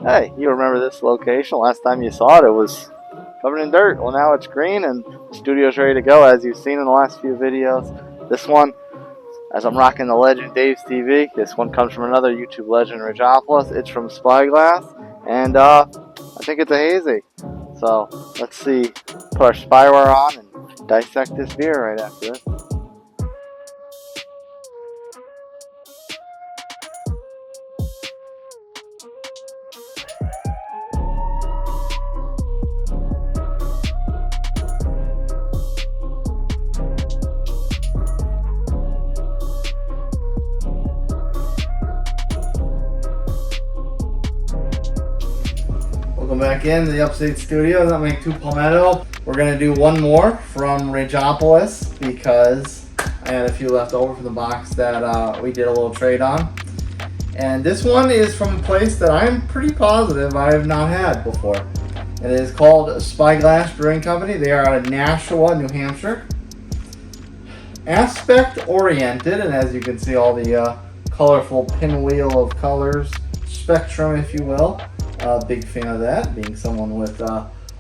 Hey, you remember this location? Last time you saw it, it was covered in dirt. Well, now it's green and the studio's ready to go, as you've seen in the last few videos. This one, as I'm rocking the Legend Dave's TV, this one comes from another YouTube legend, Ridgeopolis. It's from Spyglass, and I think it's a hazy. So, let's see, put our spyware on and dissect this beer right after this. Welcome back into the Upstate Studios. I'm making 2 Palmetto. We're going to do one more from Ridgeopolis because I had a few left over from the box that we did a little trade on. And this one is from a place that I'm pretty positive I have not had before. It is called Spyglass Brewing Company. They are out of Nashua, New Hampshire. Aspect oriented, and as you can see, all the colorful pinwheel of colors, spectrum, if you will. Big fan of that, being someone with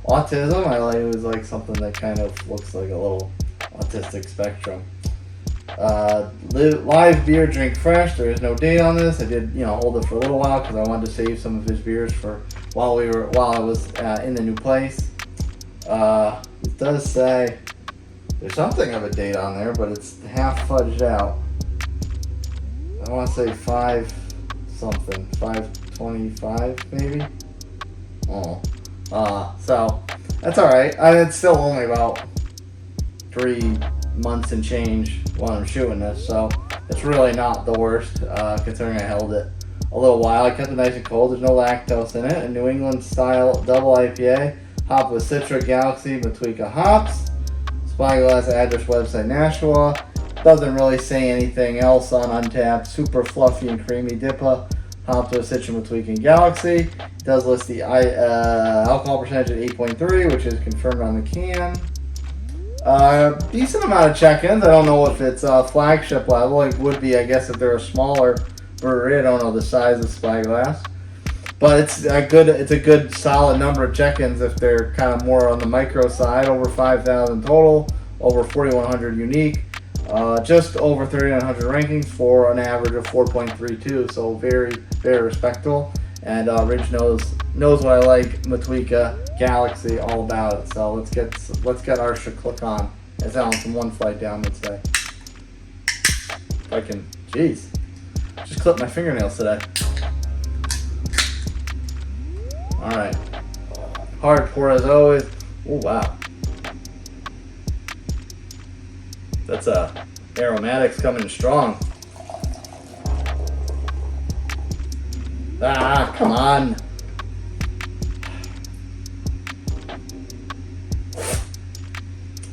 autism. I always like something that kind of looks like a little autistic spectrum. Live beer, drink fresh. There is no date on this. I did, hold it for a little while because I wanted to save some of his beers for while I was in the new place. It does say there's something of a date on there, but it's half fudged out. I want to say 525 maybe. So that's all right. It's still only about 3 months and change when I'm shooting this, so it's really not the worst considering I held it a little while. I kept it nice and cold. There's no lactose in it. A New England style double IPA, hopped with Citra, Galaxy, Motueka hops. Spyglass address, website Nashua. Doesn't really say anything else on Untapped. Super fluffy and creamy DIPA. Hopped with Citra, Motueka and Galaxy. It does list the alcohol percentage at 8.3, which is confirmed on the can. Decent amount of check-ins. I don't know if it's flagship level. It would be, I guess, if they're a smaller brewery. I don't know the size of Spyglass, but it's a good solid number of check-ins if they're kind of more on the micro side. Over 5,000 total, over 4,100 unique. Just over 3,900 rankings for an average of 4.32, so very, very respectable. And Ridge knows what I like. Motueka, Galaxy, all about it. So let's get our click on. As Alan from One Flight Down would say. If I can, jeez, just clipped my fingernails today. All right, hard pour as always. Oh wow. That's aromatics coming strong. Come on.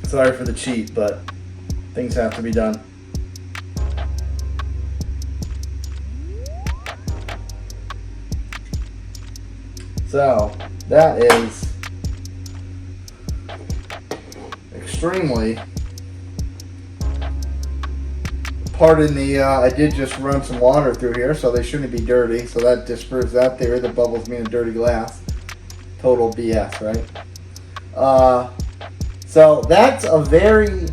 Sorry for the cheat, but things have to be done. So that is extremely. Pardon the, I did just run some water through here, so they shouldn't be dirty. So that disproves that theory. The bubbles mean a dirty glass. Total BS, right? So that's a very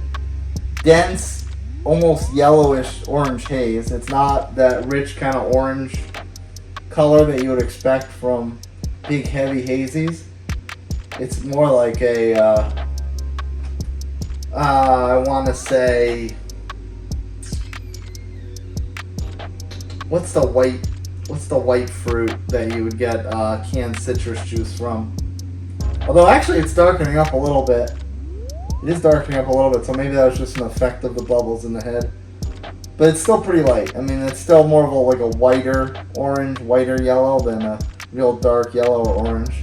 dense, almost yellowish orange haze. It's not that rich kind of orange color that you would expect from big, heavy hazies. It's more like a, I want to say, what's the white fruit that you would get canned citrus juice from? Although actually it's darkening up a little bit. It is darkening up a little bit, so maybe that was just an effect of the bubbles in the head. But it's still pretty light. I mean, it's still more of a whiter orange, whiter yellow than a real dark yellow or orange.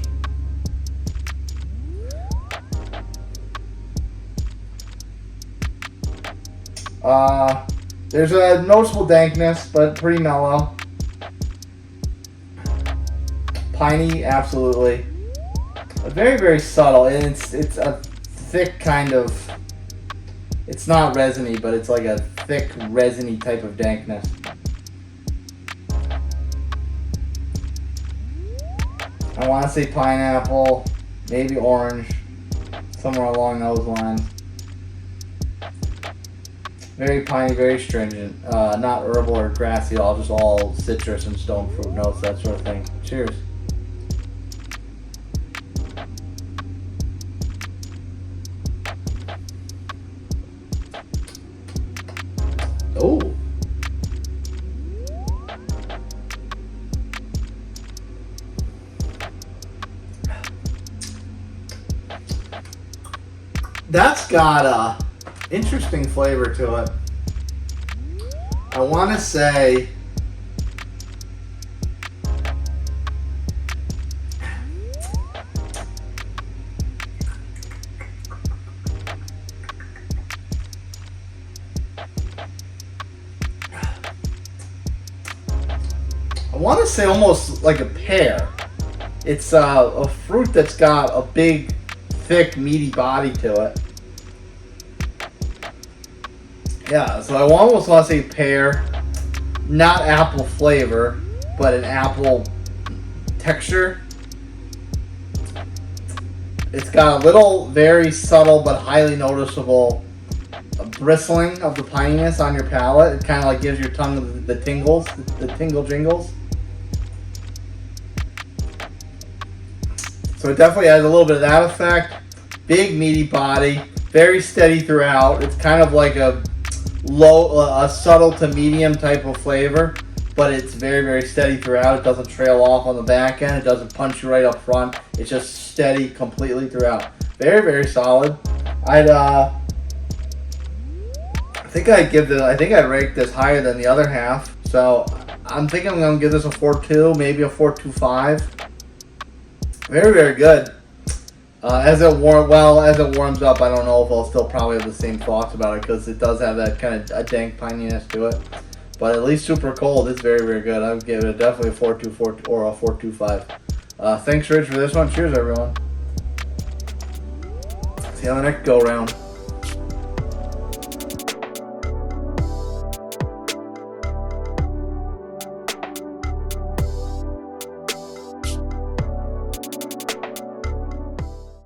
There's a noticeable dankness, but pretty mellow. Piney, absolutely. Very, very subtle, and it's a thick kind of. It's not resiny, but it's like a thick, resiny type of dankness. I want to say pineapple, maybe orange, somewhere along those lines. Very piney, very stringent. Not herbal or grassy at all, just all citrus and stone fruit notes, that sort of thing. Cheers. Oh. That's got a interesting flavor to it. I want to say almost like a pear. It's a fruit that's got a big, thick, meaty body to it. Yeah, so I almost want to say pear, not apple flavor, but an apple texture. It's got a little, very subtle but highly noticeable bristling of the pininess on your palate. It kind of like gives your tongue the tingles, the tingle jingles. So it definitely has a little bit of that effect. Big meaty body, very steady throughout. It's kind of like a subtle to medium type of flavor, but it's very, very steady throughout. It doesn't trail off on the back end. It doesn't punch you right up front. It's just steady completely throughout. Very, very solid. I think I'd rate this higher than the other half. So I'm thinking I'm gonna give this a 4.2, maybe a 4.25. Very, very good. As it warms up, I don't know if I'll still probably have the same thoughts about it because it does have that kind of a dank pininess to it. But at least super cold, it's very, very good. I would give it definitely a 4.2 or a 4.25. Thanks, Rich, for this one. Cheers, everyone. See you on the next go round.